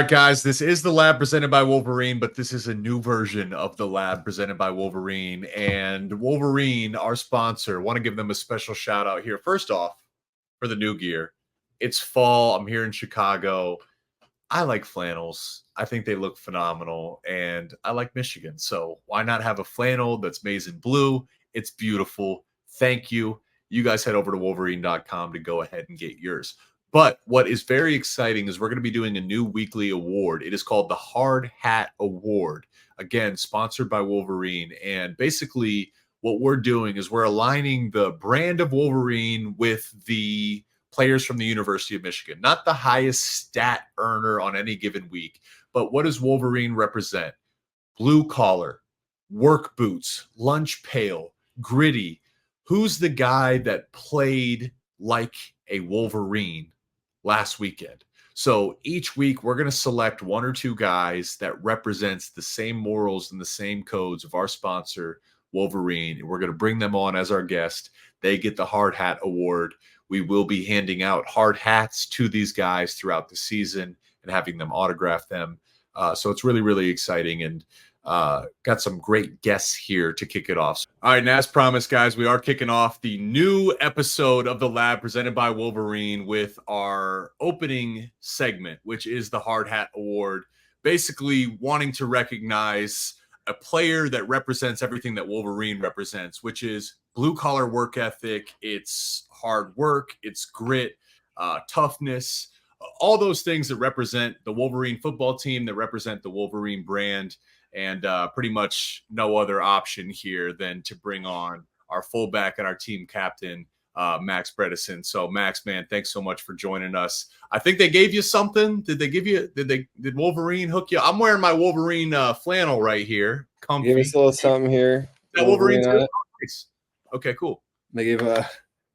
All right, guys, this is the Lab presented by Wolverine, but this is a new version of the Lab presented by Wolverine. And Wolverine, our sponsor, want to give them a special shout out here. First off, for the new gear, it's fall. I'm here in Chicago. I like flannels. I think they look phenomenal, and I like Michigan. So why not have a flannel that's made in blue? It's beautiful. Thank you. You guys head over to wolverine.com to go ahead and get yours. But what is very exciting is we're going to be doing a new weekly award. It is called the Hard Hat Award. Again, sponsored by Wolverine. And basically, what we're doing is we're aligning the brand of Wolverine with the players from the University of Michigan, not the highest stat earner on any given week, but what does Wolverine represent? Blue collar, work boots, lunch pail, gritty. Who's the guy that played like a Wolverine last weekend? So each week we're going to select one or two guys that represents the same morals and the same codes of our sponsor, Wolverine. And we're going to bring them on as our guest. They get the Hard Hat Award. We will be handing out hard hats to these guys throughout the season and having them autograph them. So it's really, really exciting, and got some great guests here to kick it off. All right, and as promised, guys, we are kicking off the new episode of The Lab presented by Wolverine with our opening segment, which is the Hard Hat Award. Basically wanting to recognize a player that represents everything that Wolverine represents, which is blue-collar work ethic, it's hard work, it's grit, toughness, all those things that represent the Wolverine football team, that represent the Wolverine brand, and pretty much no other option here than to bring on our fullback and our team captain, Max Bredeson. So, Max, man, thanks so much for joining us. I think they gave you something. Did Wolverine hook you? I'm wearing my Wolverine flannel right here. Comfy. Give us a little something here. That Wolverine too? Nice. Okay, cool. They gave an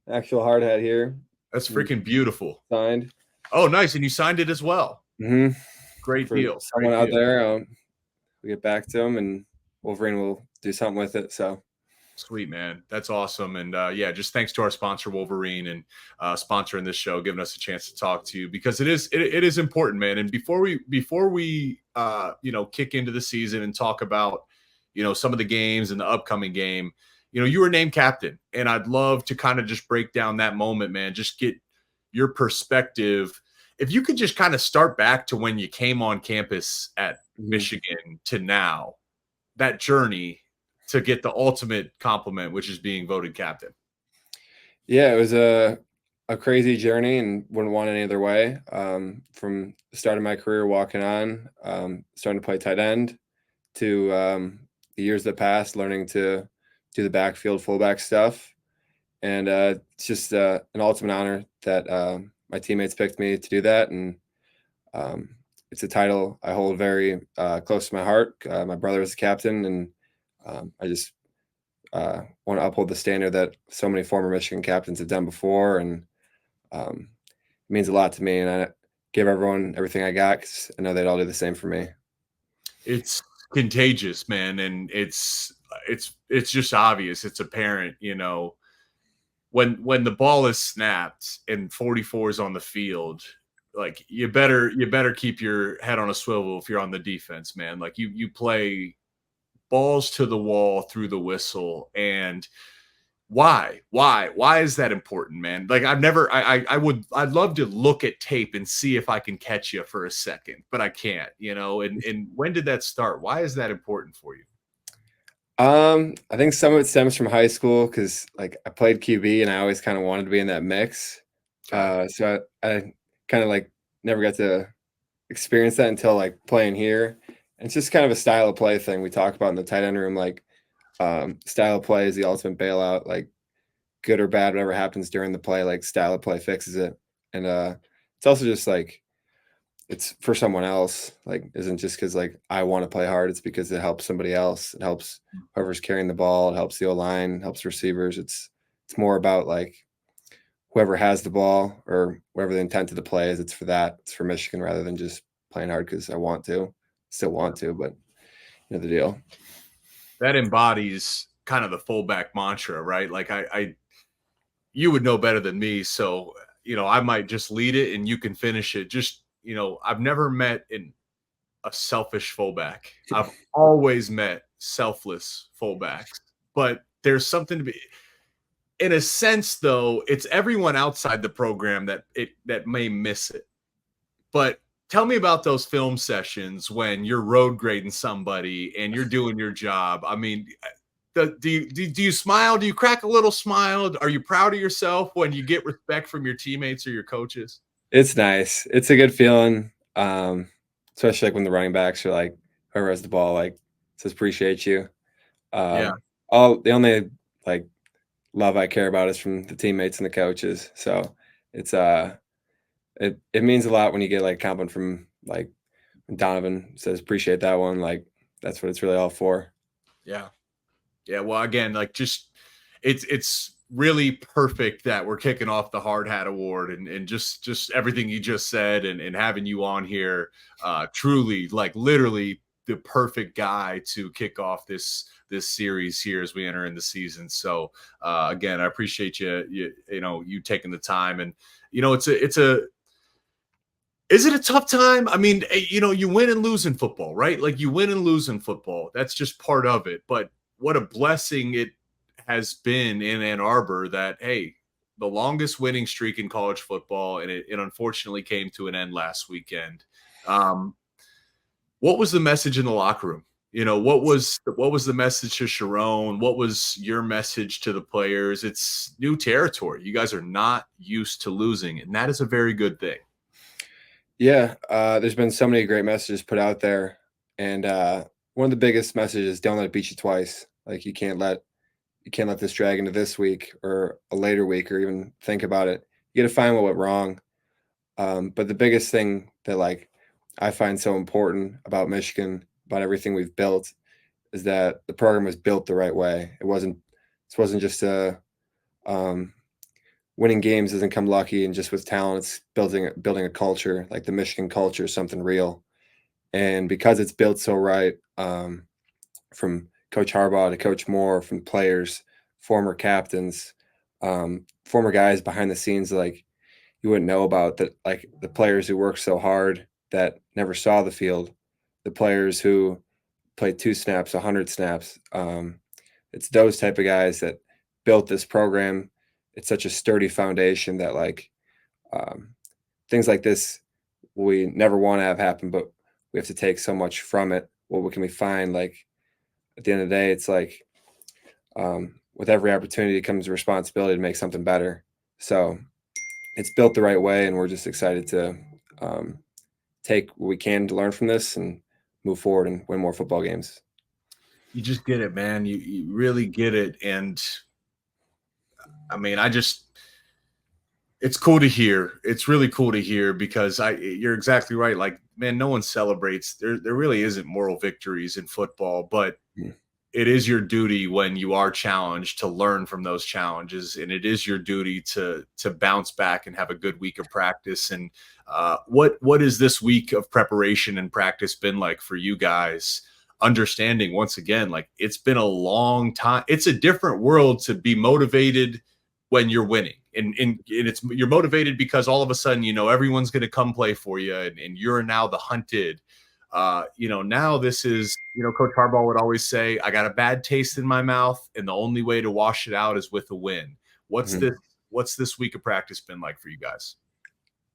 actual hard hat here. That's freaking beautiful. Signed. Oh, nice. And you signed it as well. Mm-hmm. Great deal. Someone out there, we get back to them, and Wolverine will do something with it. So sweet, man. That's awesome. And yeah, just thanks to our sponsor, Wolverine, and sponsoring this show, giving us a chance to talk to you, because it is important, man. And before we kick into the season and talk about, some of the games and the upcoming game, you were named captain, and I'd love to kind of just break down that moment, man. Just get your perspective. If you could just kind of start back to when you came on campus at Michigan to now, that journey to get the ultimate compliment, which is being voted captain. Yeah, it was a crazy journey, and wouldn't want it any other way. From the start of my career, walking on, starting to play tight end, to the years that passed, learning to do the backfield fullback stuff. And it's just an ultimate honor that my teammates picked me to do that. And it's a title I hold very close to my heart. My brother is the captain, and I just want to uphold the standard that so many former Michigan captains have done before. And it means a lot to me. And I give everyone everything I got, because I know they'd all do the same for me. It's contagious, man. And it's just obvious. It's apparent, when the ball is snapped and 44 is on the field, like you better keep your head on a swivel if you're on the defense, man. Like you play balls to the wall through the whistle. And why is that important, man? Like I'd love to look at tape and see if I can catch you for a second, but I can't, and when did that start? Why is that important for you? I think some of it stems from high school, because like I played QB and I always kind of wanted to be in that mix. So I kind of like never got to experience that until like playing here. And it's just kind of a style of play thing we talk about in the tight end room. Like style of play is the ultimate bailout. Like good or bad, whatever happens during the play, like style of play fixes it. And it's also just like it's for someone else. Like isn't just because like I want to play hard. It's because it helps somebody else. It helps whoever's carrying the ball. It helps the O-line. Helps receivers. It's more about like whoever has the ball or whatever the intent of the play is. It's for that. It's for Michigan rather than just playing hard because I want to. Still want to, but you know the deal. That embodies kind of the fullback mantra, right? Like you would know better than me, so I might just lead it and you can finish it. Just I've never met a selfish fullback. I've always met selfless fullbacks, but there's something to be in a sense, though, it's everyone outside the program that may miss it. But tell me about those film sessions when you're road grading somebody and you're doing your job. I mean, do you smile? Do you crack a little smile? Are you proud of yourself when you get respect from your teammates or your coaches? It's nice. It's a good feeling, especially like when the running backs are like, whoever has the ball, like says appreciate you. Yeah. All the only like love I care about is from the teammates and the coaches. So it's it means a lot when you get like compliment from like when Donovan says appreciate that one. Like that's what it's really all for. Yeah. Yeah. Well, again, like just it's really perfect that we're kicking off the hard hat award and just everything you just said and having you on here truly like literally the perfect guy to kick off this series here as we enter in the season. So again, I appreciate you taking the time. And it's a is it a tough time? I mean, you win and lose in football, right? Like you win and lose in football. That's just part of it. But what a blessing it has been in Ann Arbor that, hey, the longest winning streak in college football, and it unfortunately came to an end last weekend. Um, what was the message in the locker room? What was the message to Sharon? What was your message to the players? It's new territory. You guys are not used to losing, and that is a very good thing. Yeah, there's been so many great messages put out there, and one of the biggest messages: don't let it beat you twice. Like you can't let this drag into this week or a later week or even think about it. You got to find what went wrong. But the biggest thing that like I find so important about Michigan, about everything we've built, is that the program was built the right way. This wasn't just a winning games doesn't come lucky and just with talent. It's building a culture. Like the Michigan culture is something real, and because it's built so right, from Coach Harbaugh to Coach Moore, from players, former captains, former guys behind the scenes, like you wouldn't know about that, like the players who worked so hard that never saw the field, the players who played 2 snaps, 100 snaps. It's those type of guys that built this program. It's such a sturdy foundation that like um, things like this we never want to have happen, but we have to take so much from it. What can we find? Like at the end of the day, it's like with every opportunity comes a responsibility to make something better. So it's built the right way, and we're just excited to um, take what we can to learn from this and move forward and win more football games. You just get it, man. You really get it. And I mean, it's cool to hear. It's really cool to hear because you're exactly right. Like, man, no one celebrates. There really isn't moral victories in football, but Mm. it is your duty when you are challenged to learn from those challenges, and it is your duty to bounce back and have a good week of practice. And what is this week of preparation and practice been like for you guys? Understanding once again, like it's been a long time. It's a different world to be motivated when you're winning, and you're motivated because all of a sudden everyone's going to come play for you, and you're now the hunted. Now this is, Coach Harbaugh would always say, I got a bad taste in my mouth, and the only way to wash it out is with a win. What's Mhm. this week of practice been like for you guys?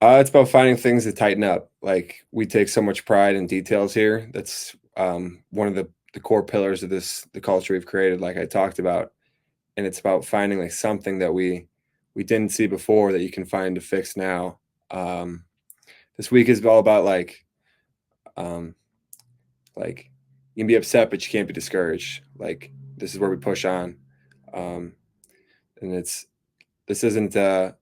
It's about finding things to tighten up. Like we take so much pride in details here. That's one of the core pillars of the culture we've created, like I talked about. And it's about finding like something that we didn't see before that you can find to fix now. Um, this week is all about um, like you can be upset, but you can't be discouraged. Like this is where we push on, um, and this isn't a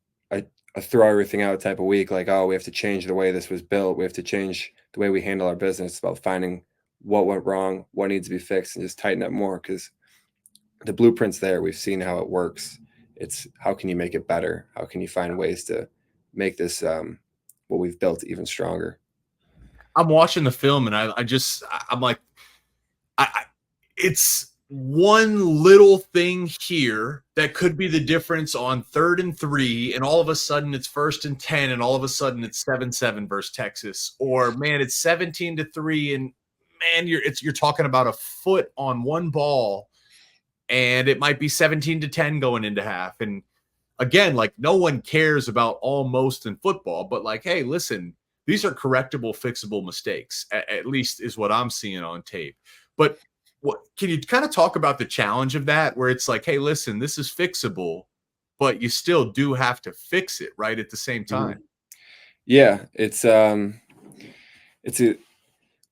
throw everything out type of week. Like oh, we have to change the way this was built. We have to change the way we handle our business. It's about finding what went wrong, what needs to be fixed, and just tighten up more because the blueprint's there. We've seen how it works. It's how can you make it better? How can you find ways to make this what we've built even stronger? I'm watching the film, and I'm like, I it's one little thing here that could be the difference on 3rd and 3, and all of a sudden it's 1st and 10, and all of a sudden it's 7-7 versus Texas, or man, it's 17-3, and man, you're talking about a foot on one ball, and it might be 17-10 going into half. And again, like no one cares about almost in football, but like, hey, listen, these are correctable, fixable mistakes, at least is what I'm seeing on tape. But what can you kind of talk about the challenge of that, where it's like, hey, listen, this is fixable, but you still do have to fix it right at the same time. Mhm. Yeah, it's a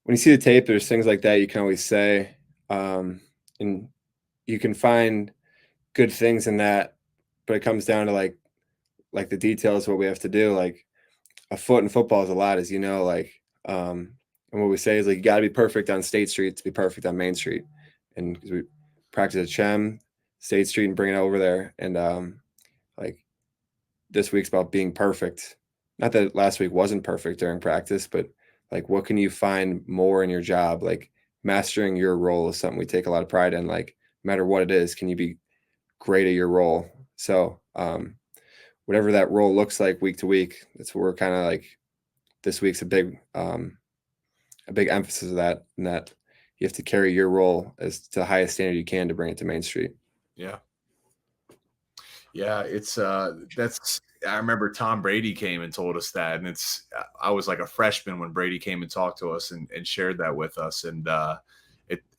when you see the tape, there's things like that you can always say, and you can find good things in that, but it comes down to like the details, what we have to do. Like a foot in football is a lot, as you know. And what we say is like you got to be perfect on State Street to be perfect on Main Street, and because we practice at Chem, State Street, and bring it over there, and like this week's about being perfect. Not that last week wasn't perfect during practice, but like what can you find more in your job? Like mastering your role is something we take a lot of pride in. Like no matter what it is, can you be great at your role? So whatever that role looks like week to week, that's what we're kind of like. This week's a big emphasis of that, and that you have to carry your role as to the highest standard you can to bring it to Main Street. Yeah. Yeah, it's that's I remember Tom Brady came and told us that, and I was like a freshman when Brady came and talked to us and shared that with us, and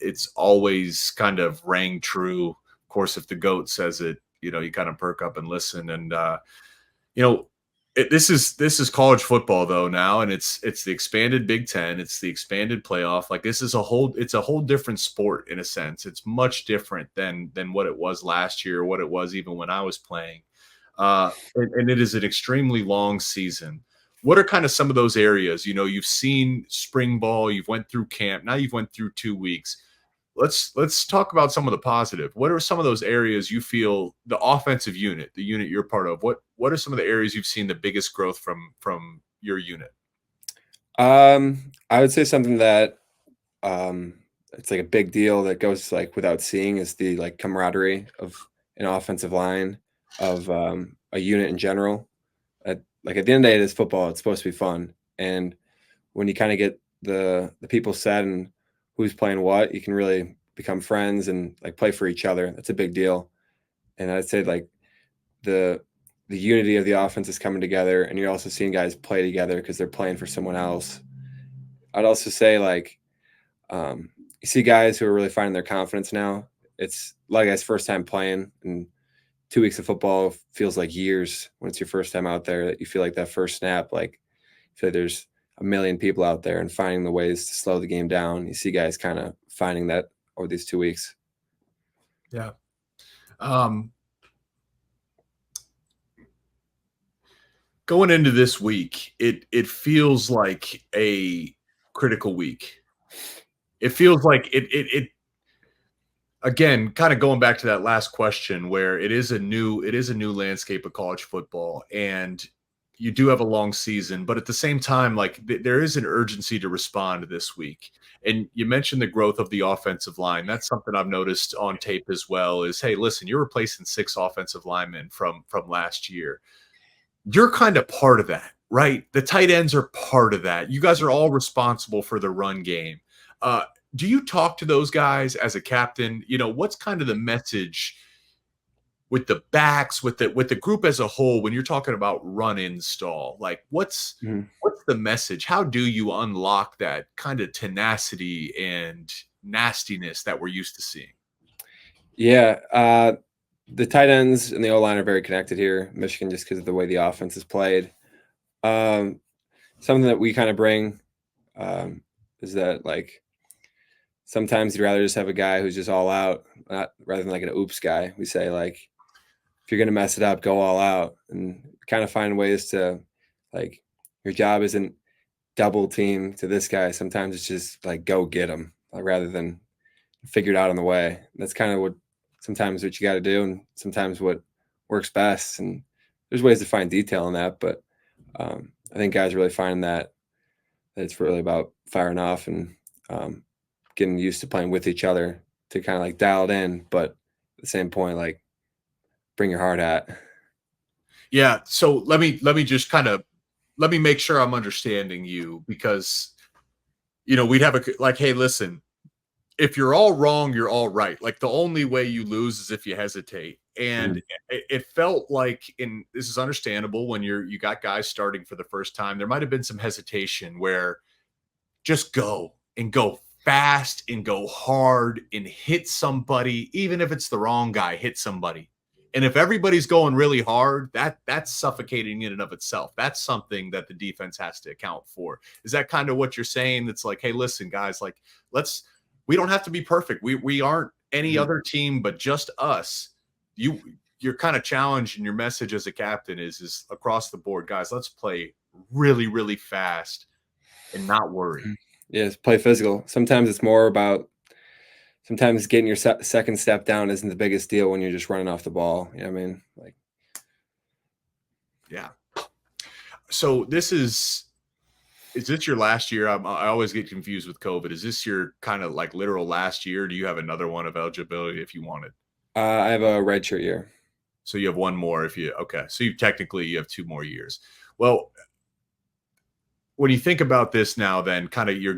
it's always kind of rang true. Of course, if the goat says it, you kind of perk up and listen. And you know, this is college football though now, and it's the expanded Big Ten, it's the expanded playoff. Like it's a whole different sport in a sense. It's much different than what it was last year, or what it was even when I was playing. And it is an extremely long season. What are kind of some of those areas? You've seen spring ball, you've went through camp, now you've went through 2 weeks. Let's talk about some of the positive. What are some of those areas you feel the offensive unit, the unit you're part of? What are some of the areas you've seen the biggest growth from your unit? I would say something that um, it's like a big deal that goes like without seeing is the like camaraderie of an offensive line, of a unit in general. Like at the end of the day, it is football. It's supposed to be fun, and when you kind of get the people set and who's playing what, you can really become friends and like play for each other. That's a big deal. And I'd say like the the unity of the offense is coming together, and you're also seeing guys play together because they're playing for someone else. I'd also say like you see guys who are really finding their confidence now. It's like guys first time playing, and 2 weeks of football feels like years when it's your first time out there. That you feel like that first snap, like I feel like there's a million people out there and finding the ways to slow the game down. You see guys kind of finding that over these 2 weeks. Yeah. Um, Going into this week, it feels like a critical week. It feels like it again, kind of going back to that last question, where it is a new landscape of college football, and you do have a long season, but at the same time, like there is an urgency to respond this week. And you mentioned the growth of the offensive line. That's something I've noticed on tape as well. Is, hey, listen, you're replacing 6 offensive linemen from last year. You're kind of part of that, right? The tight ends are part of that. You guys are all responsible for the run game. Uh, do you talk to those guys as a captain? What's kind of the message with the backs, with the group as a whole, when you're talking about run install? Like, Mhm. what's the message? How do you unlock that kind of tenacity and nastiness that we're used to seeing? Yeah, the tight ends and the O line are very connected here, Michigan, just because of the way the offense is played. Um, Something that we kind of bring is that like sometimes you'd rather just have a guy who's just all out, not rather than like an oops guy. We say like if you're gonna mess it up, go all out, and kind of find ways to like your job isn't double team to this guy. Sometimes it's just like go get him, rather than figure it out on the way. That's kind of what sometimes what you got to do, and sometimes what works best. And there's ways to find detail in that, but I think guys really find that it's really about firing off and um, getting used to playing with each other. to kind of like dial it in, but at the same point, like bring your hard hat. Yeah. So let me just kind of let me make sure I'm understanding you because we'd have a like, hey, listen, if you're all wrong, you're all right. Like the only way you lose is if you hesitate. And Mhm. it felt like in this is understandable when you got guys starting for the first time. There might have been some hesitation where just go and go fast and go hard and hit somebody, even if it's the wrong guy, hit somebody. And if everybody's going really hard, that's suffocating in and of itself. That's something that the defense has to account for. Is that kind of what you're saying? It's like, hey, listen, guys, like let's we don't have to be perfect. We aren't any Mhm. other team but just us. You're kind of challenged, and your message as a captain is across the board, guys. Let's play really, really fast and not worry. Mhm. Yes, play physical. Sometimes it's more about sometimes getting your second step down isn't the biggest deal when you're just running off the ball. You know what I mean? Like, Yeah. So is this your last year? I always get confused with COVID. Is this your kind of like literal last year? Do you have another one of eligibility if you wanted? I have a redshirt year. So you have one more if you okay. So you have 2 more years. Well, when you think about this now, then kind of you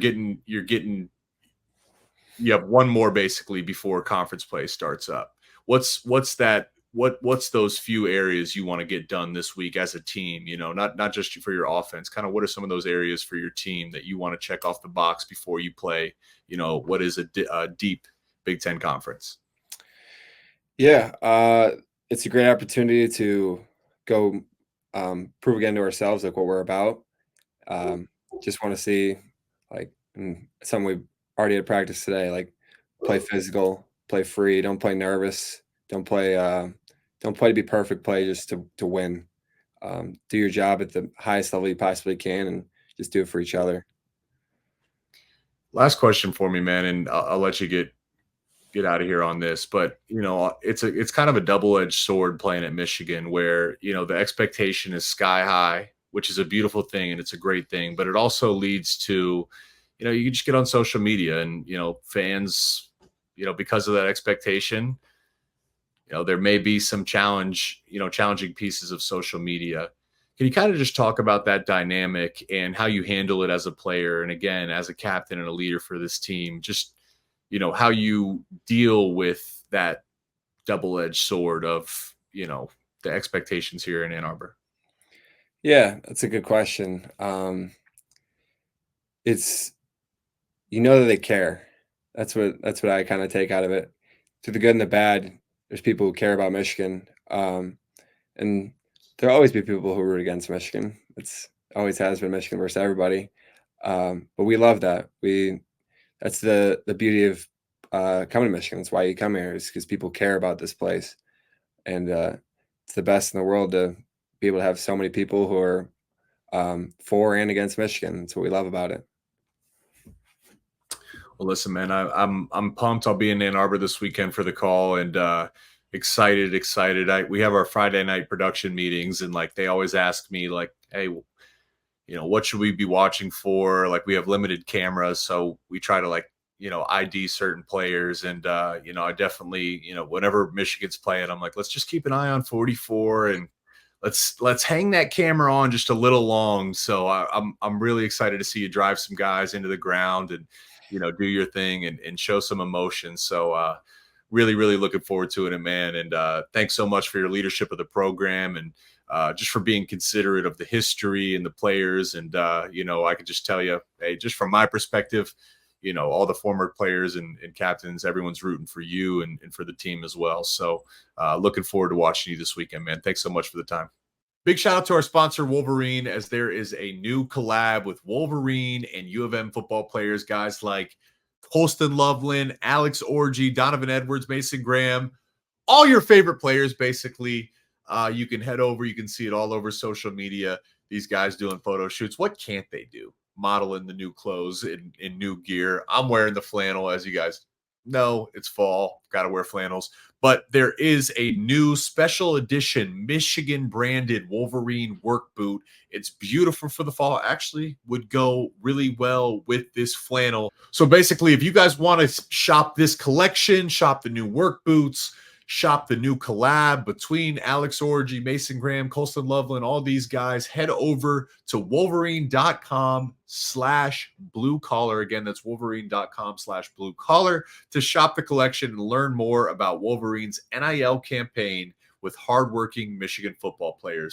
have one more basically before conference play starts up. What's that? What's those few areas you want to get done this week as a team? Not just for your offense. Kind of what are some of those areas for your team that you want to check off the box before you play? What is a deep Big Ten conference? Yeah, it's a great opportunity to go prove again to ourselves like what we're about. Um, just want to see like something we already had practice today, like play physical, play free, don't play nervous, don't play don't play to be perfect, play just to win. Do your job at the highest level you possibly can and just do it for each other. Last question for me, man, and I'll let you get out of here on this. But it's kind of a double edged sword playing at Michigan, where the expectation is sky high, which is a beautiful thing and it's a great thing. But it also leads to you can just get on social media and fans because of that expectation. There may be some challenging pieces of social media. Can you kind of just talk about that dynamic and how you handle it as a player and again as a captain and a leader for this team? Just how you deal with that double-edged sword of the expectations here in Ann Arbor. Yeah, that's a good question. It's that they care. That's what I kind of take out of it. To the good and the bad, there's people who care about Michigan, and there'll always be people who root against Michigan. It's always has been Michigan versus everybody, but we love that. That's the beauty of coming to Michigan. That's why you come here is because people care about this place, and it's the best in the world to be able to have so many people who are for and against Michigan. That's what we love about it. Well, listen, man, I'm pumped. I'll be in Ann Arbor this weekend for the call and excited. We have our Friday night production meetings and like they always ask me like, hey, what should we be watching for? Like we have limited cameras, so we try to like ID certain players and I definitely whenever Michigan's playing, I'm like, let's just keep an eye on 44 and let's hang that camera on just a little long. So I'm really excited to see you drive some guys into the ground and do your thing and show some emotion. So really looking forward to it, man. And thanks so much for your leadership of the program and just for being considerate of the history and the players. And I could just tell you, hey, just from my perspective, all the former players and captains, everyone's rooting for you and for the team as well. So looking forward to watching you this weekend, man. Thanks so much for the time. Big shout out to our sponsor, Wolverine, as there is a new collab with Wolverine and U of M football players, guys like Colston Loveland, Alex Orgy, Donovan Edwards, Mason Graham, all your favorite players, basically. You can head over, you can see it all over social media. These guys doing photo shoots. What can't they do? Modeling the new clothes in new gear. I'm wearing the flannel, as you guys know. It's fall, got to wear flannels. but there is a new special edition Michigan branded Wolverine work boot. It's beautiful for the fall. Actually, would go really well with this flannel. So basically, if you guys want to shop this collection, shop the new work boots, shop the new collab between Alex Orgy, Mason Graham, Colston Loveland, all these guys, head over to wolverine.com/blue collar. Again, that's wolverine.com/blue collar to shop the collection and learn more about Wolverine's NIL campaign with hardworking Michigan football players.